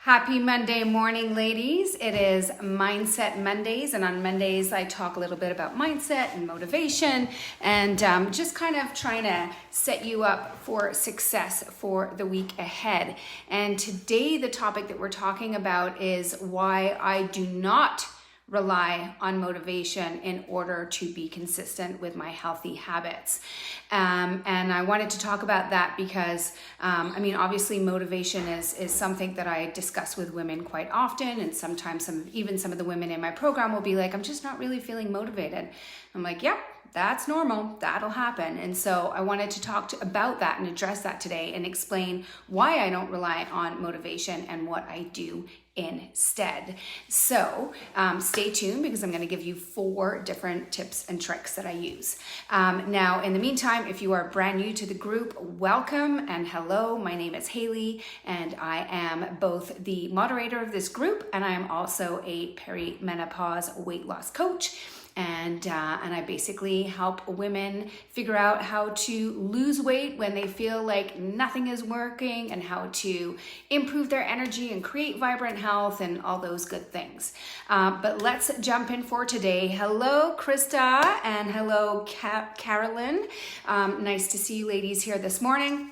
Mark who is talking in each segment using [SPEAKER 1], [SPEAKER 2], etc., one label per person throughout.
[SPEAKER 1] Happy Monday morning, ladies. It is Mindset Mondays, and on Mondays I talk a little bit about mindset and motivation and just kind of trying to set you up for success for the week ahead. And today the topic that we're talking about is why I do not rely on motivation in order to be consistent with my healthy habits. And I wanted to talk about that because, obviously motivation is something that I discuss with women quite often. And sometimes some of the women in my program will be like, I'm just not really feeling motivated. I'm like, yep, that's normal. That'll happen. And so I wanted to talk about that and address that today and explain why I don't rely on motivation and what I do instead. So stay tuned because I'm going to give you 4 different tips and tricks that I use. Now, in the meantime, if you are brand new to the group, welcome and hello. My name is Haley and I am both the moderator of this group and I am also a perimenopause weight loss coach. And I basically help women figure out how to lose weight when they feel like nothing is working and how to improve their energy and create vibrant health and all those good things. But let's jump in for today. Hello, Krista, and hello, Carolyn. Nice to see you ladies here this morning.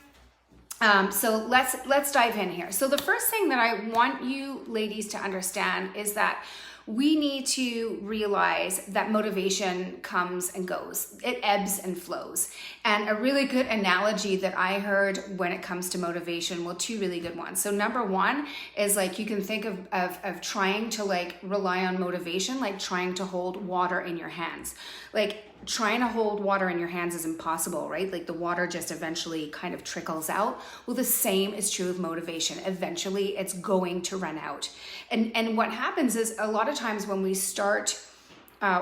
[SPEAKER 1] So let's dive in here. So the first thing that I want you ladies to understand is that we need to realize that motivation comes and goes. It ebbs and flows. And a really good analogy that I heard when it comes to motivation, well, 2 really good ones. So number 1 is like you can think of trying to rely on motivation, like trying to hold water in your hands. Like trying to hold water in your hands is impossible, right? Like the water just eventually kind of trickles out. Well, the same is true of motivation. Eventually it's going to run out. And what happens is a lot of times when we start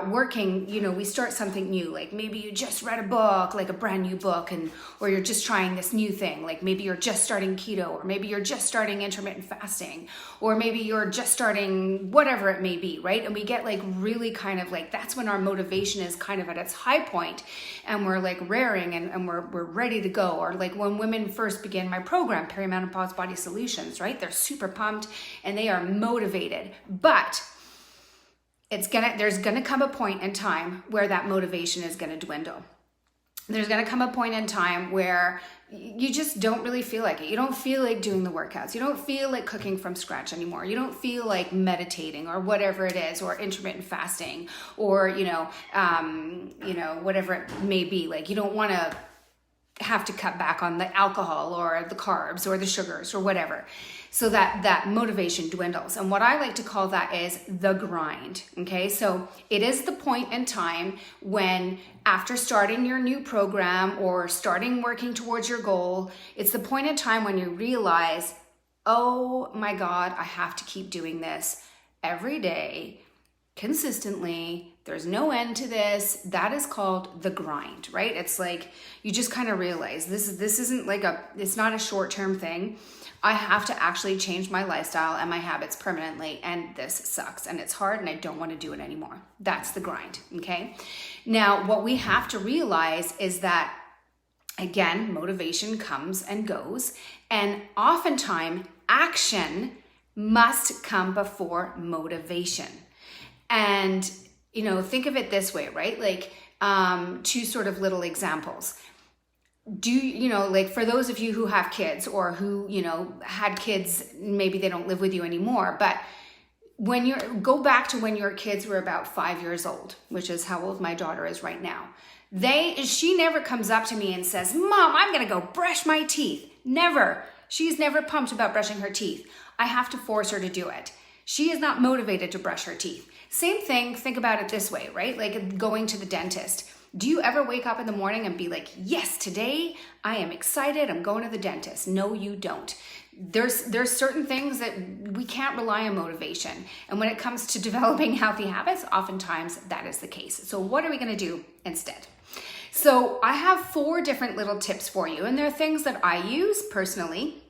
[SPEAKER 1] working, we start something new. Like maybe you just read a book, like a brand new book, or you're just trying this new thing. Like maybe you're just starting keto, or maybe you're just starting intermittent fasting, or maybe you're just starting whatever it may be, right? And we get really kind of that's when our motivation is kind of at its high point and we're raring and we're ready to go. Or when women first begin my program, Perimenopause Body Solutions, right? They're super pumped and they are motivated, but there's gonna come a point in time where that motivation is gonna dwindle. There's gonna come a point in time where you just don't really feel like it. You don't feel like doing the workouts. You don't feel like cooking from scratch anymore. You don't feel like meditating or whatever it is, or intermittent fasting, or whatever it may be. You don't want to have to cut back on the alcohol or the carbs or the sugars or whatever. So that motivation dwindles. And what I like to call that is the grind, okay? So it is the point in time when after starting your new program or starting working towards your goal, it's the point in time when you realize, oh my God, I have to keep doing this every day, consistently. There's no end to this. That is called the grind, right? It's like you just kind of realize this isn't it's not a short-term thing. I have to actually change my lifestyle and my habits permanently, and this sucks and it's hard and I don't want to do it anymore. That's the grind, okay? Now, what we have to realize is that, again, motivation comes and goes, and oftentimes action must come before motivation. And think of it this way, right? 2 sort of little examples. For those of you who have kids or who, had kids, maybe they don't live with you anymore, but go back to when your kids were about 5 years old, which is how old my daughter is right now. She never comes up to me and says, Mom, I'm going to go brush my teeth. Never. She's never pumped about brushing her teeth. I have to force her to do it. She is not motivated to brush her teeth. Same thing, think about it this way, right? Like going to the dentist. Do you ever wake up in the morning and be like, yes, today I am excited, I'm going to the dentist? No, you don't. There's certain things that we can't rely on motivation. And when it comes to developing healthy habits, oftentimes that is the case. So what are we gonna do instead? So I have 4 different little tips for you, and they're things that I use personally.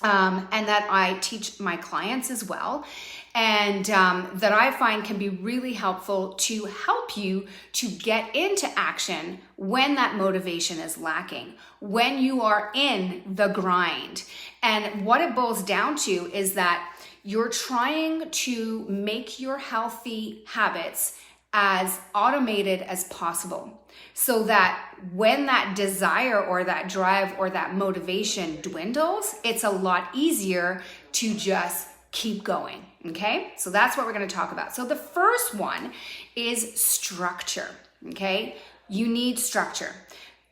[SPEAKER 1] and that I teach my clients as well, and that I find can be really helpful to help you to get into action when that motivation is lacking, when you are in the grind. And what it boils down to is that you're trying to make your healthy habits as automated as possible, so that when that desire or that drive or that motivation dwindles, it's a lot easier to just keep going. Okay, so that's what we're going to talk about. So the first one is structure. Okay, you need structure.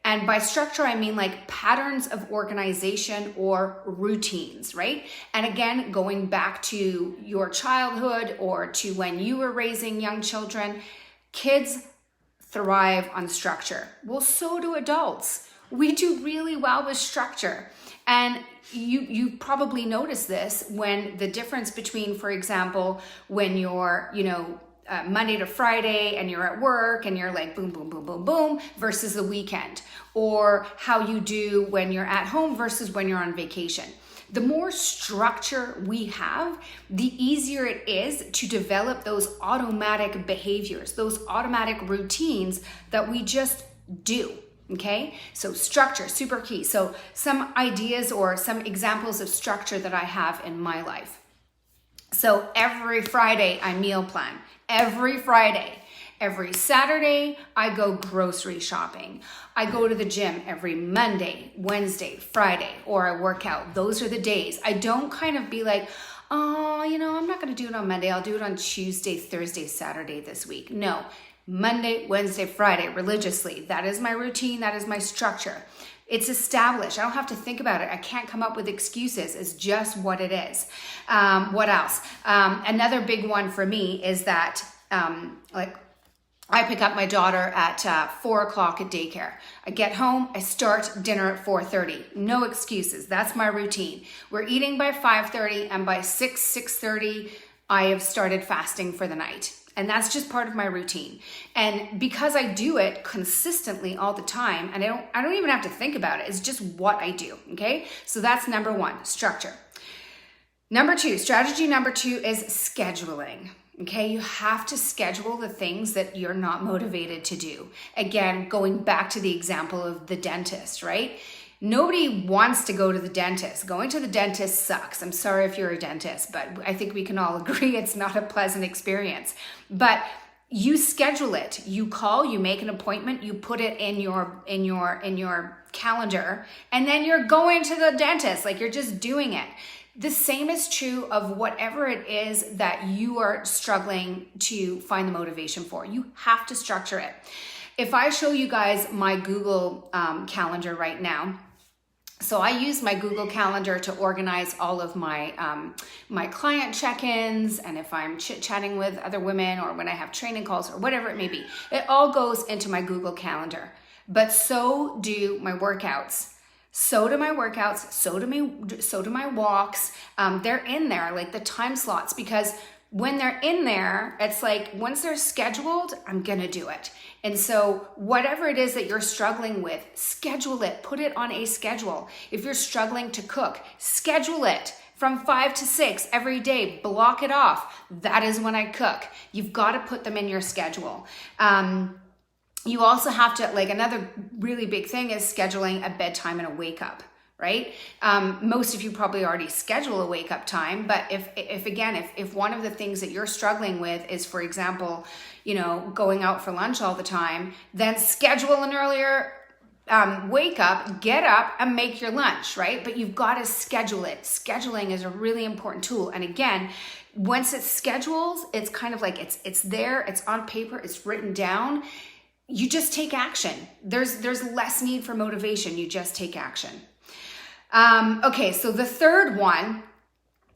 [SPEAKER 1] And by structure, I mean like patterns of organization or routines, right? And again, going back to your childhood or to when you were raising young children, kids thrive on structure. Well, so do adults. We do really well with structure. And you probably notice this when the difference between, for example, when you're, Monday to Friday and you're at work and you're like boom, boom, boom, boom, boom versus the weekend, or how you do when you're at home versus when you're on vacation. The more structure we have, the easier it is to develop those automatic behaviors, those automatic routines that we just do. Okay, so structure, super key. So some ideas or some examples of structure that I have in my life. So every Friday I meal plan. Every Friday. Every Saturday I go grocery shopping. I go to the gym every Monday, Wednesday, Friday, or I work out. Those are the days. I don't kind of be like, oh, I'm not going to do it on Monday. I'll do it on Tuesday, Thursday, Saturday this week. No. Monday, Wednesday, Friday, religiously. That is my routine. That is my structure. It's established. I don't have to think about it. I can't come up with excuses. It's just what it is. What else? Another big one for me is that I pick up my daughter at 4 o'clock at daycare. I get home, I start dinner at 4:30. No excuses. That's my routine. We're eating by 5:30, and by 6:30, I have started fasting for the night. And that's just part of my routine. And because I do it consistently all the time, and I don't even have to think about it. It's just what I do, okay? So that's number one, structure. Strategy number two is scheduling. Okay, you have to schedule the things that you're not motivated to do. Again, going back to the example of the dentist, right? Nobody wants to go to the dentist. Going to the dentist sucks. I'm sorry if you're a dentist, but I think we can all agree it's not a pleasant experience. But you schedule it. You call, you make an appointment, you put it in your calendar, and then you're going to the dentist. Like, you're just doing it. The same is true of whatever it is that you are struggling to find the motivation for. You have to structure it. If I show you guys my Google calendar right now, so I use my Google Calendar to organize all of my my client check-ins, and if I'm chit-chatting with other women, or when I have training calls, or whatever it may be, it all goes into my Google Calendar. But so do my workouts. So do my workouts, so do my walks. They're in there, like the time slots, because when they're in there, it's like once they're scheduled, I'm gonna do it. And so whatever it is that you're struggling with, schedule it, put it on a schedule. If you're struggling to cook, schedule it from 5 to 6 every day, block it off. That is when I cook. You've got to put them in your schedule. You also have to, like, another really big thing is scheduling a bedtime and a wake up, right? Most of you probably already schedule a wake up time, but if one of the things that you're struggling with is, for example, going out for lunch all the time, then schedule an earlier wake up, get up and make your lunch, right? But you've got to schedule it. Scheduling is a really important tool. And again, once it's scheduled, it's kind of like it's there, it's on paper, it's written down. You just take action. There's less need for motivation. You just take action. Okay, so the third one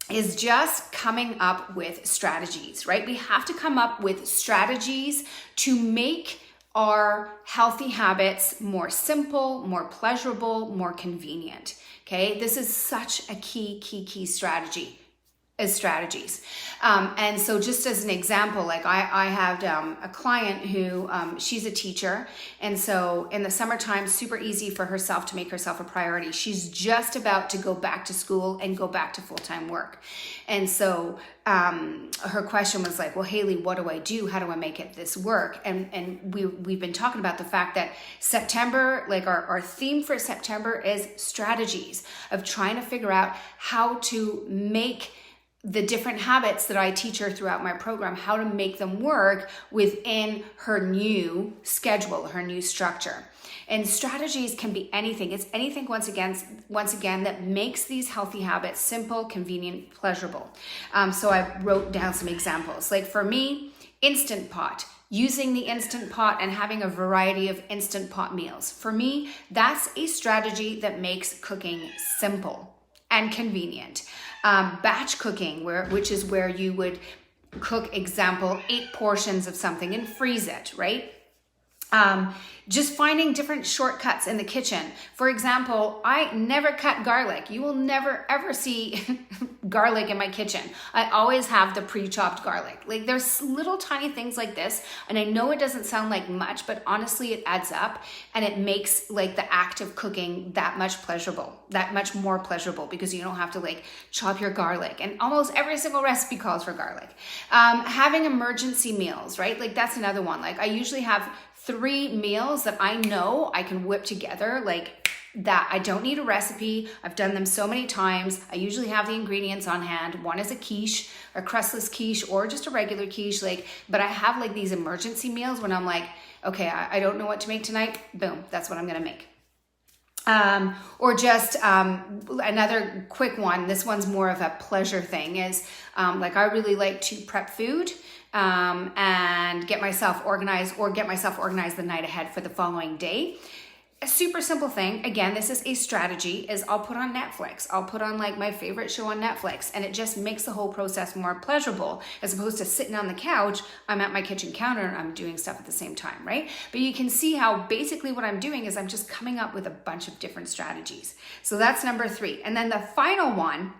[SPEAKER 1] is just coming up with strategies, right? We have to come up with strategies to make our healthy habits more simple, more pleasurable, more convenient. Okay, this is such a key strategy. as strategies. And so just as an example, like I had a client who, she's a teacher. And so in the summertime, super easy for herself to make herself a priority. She's just about to go back to school and go back to full-time work. And so her question was like, well, Haley, what do I do? How do I make it this work? And we've been talking about the fact that September, like our theme for September is strategies of trying to figure out how to make the different habits that I teach her throughout my program, how to make them work within her new schedule, her new structure. And strategies can be anything. It's anything, once again, that makes these healthy habits simple, convenient, pleasurable. So I wrote down some examples. Like for me, Instant Pot. Using the Instant Pot and having a variety of Instant Pot meals. For me, that's a strategy that makes cooking simple and convenient. Batch cooking, which is where you would cook, example, 8 portions of something and freeze it, right? Just finding different shortcuts in the kitchen. For example, I never cut garlic. You will never ever see garlic in my kitchen. I always have the pre-chopped garlic. Like there's little tiny things like this, and I know it doesn't sound like much, but honestly it adds up, and it makes like the act of cooking that much more pleasurable, because you don't have to like chop your garlic, and almost every single recipe calls for garlic. Having emergency meals, right? Like that's another one. Like I usually have 3 meals that I know I can whip together, like that. I don't need a recipe. I've done them so many times. I usually have the ingredients on hand. One is a quiche, a crustless quiche, or just a regular quiche. But I have like these emergency meals when I'm like, okay, I don't know what to make tonight. Boom, that's what I'm gonna make. Or just another quick one. This one's more of a pleasure thing. Is like I really like to prep food. And get myself organized the night ahead for the following day. A super simple thing. Again, this is a strategy, is I'll put on Netflix. I'll put on like my favorite show on Netflix, and it just makes the whole process more pleasurable, as opposed to sitting on the couch. I'm at my kitchen counter and I'm doing stuff at the same time, right? But you can see how basically what I'm doing is I'm just coming up with a bunch of different strategies. So that's number 3. And then the final one,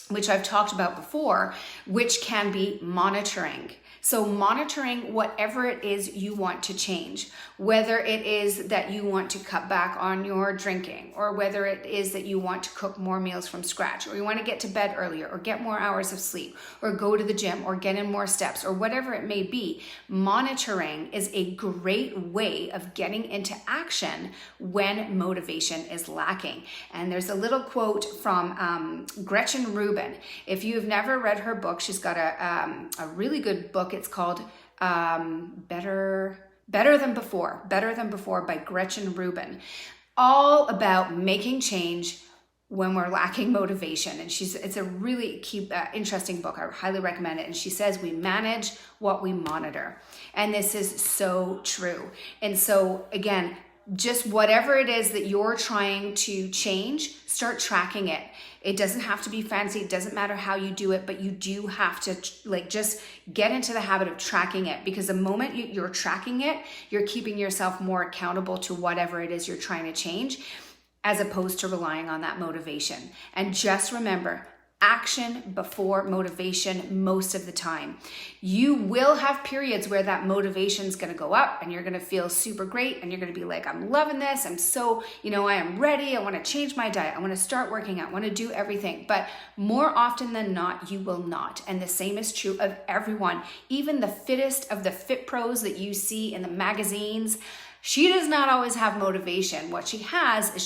[SPEAKER 1] which I've talked about before, which can be monitoring. So monitoring whatever it is you want to change, whether it is that you want to cut back on your drinking, or whether it is that you want to cook more meals from scratch, or you want to get to bed earlier, or get more hours of sleep, or go to the gym, or get in more steps, or whatever it may be. Monitoring is a great way of getting into action when motivation is lacking. And there's a little quote from Gretchen Rubin. If you've never read her book, she's got a really good book. It's called Better Than Before by Gretchen Rubin. All about making change when we're lacking motivation. And it's a really interesting book. I highly recommend it. And she says we manage what we monitor. And this is so true. And so again, just whatever it is that you're trying to change, start tracking it. It doesn't have to be fancy. It doesn't matter how you do it, but you do have to just get into the habit of tracking it, because the moment you're tracking it, you're keeping yourself more accountable to whatever it is you're trying to change, as opposed to relying on that motivation. And just remember, action before motivation most of the time. You will have periods where that motivation is going to go up and you're going to feel super great and you're going to be like, I'm loving this. I'm so, I am ready. I want to change my diet. I want to start working out. I want to do everything. But more often than not, you will not. And the same is true of everyone. Even the fittest of the fit pros that you see in the magazines, she does not always have motivation. What she has is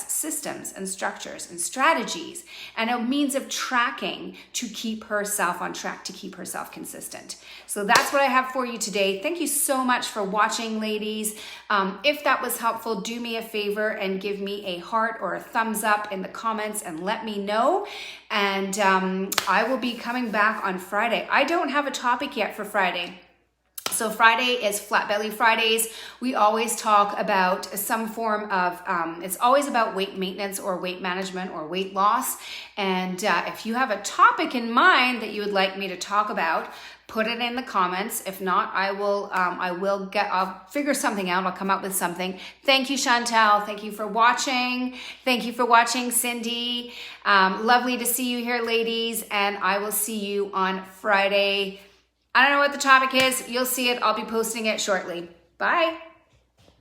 [SPEAKER 1] systems and structures and strategies and a means of tracking to keep herself on track, to keep herself consistent. So that's what I have for you today. Thank you so much for watching, ladies. If that was helpful, do me a favor and give me a heart or a thumbs up in the comments and let me know. And I will be coming back on Friday. I don't have a topic yet for Friday. So Friday is Flat Belly Fridays. We always talk about some form of, it's always about weight maintenance or weight management or weight loss. And if you have a topic in mind that you would like me to talk about, put it in the comments. If not, I'll figure something out. I'll come up with something. Thank you, Chantel. Thank you for watching. Thank you for watching, Cindy. Lovely to see you here, ladies. And I will see you on Friday. I don't know what the topic is. You'll see it. I'll be posting it shortly. Bye.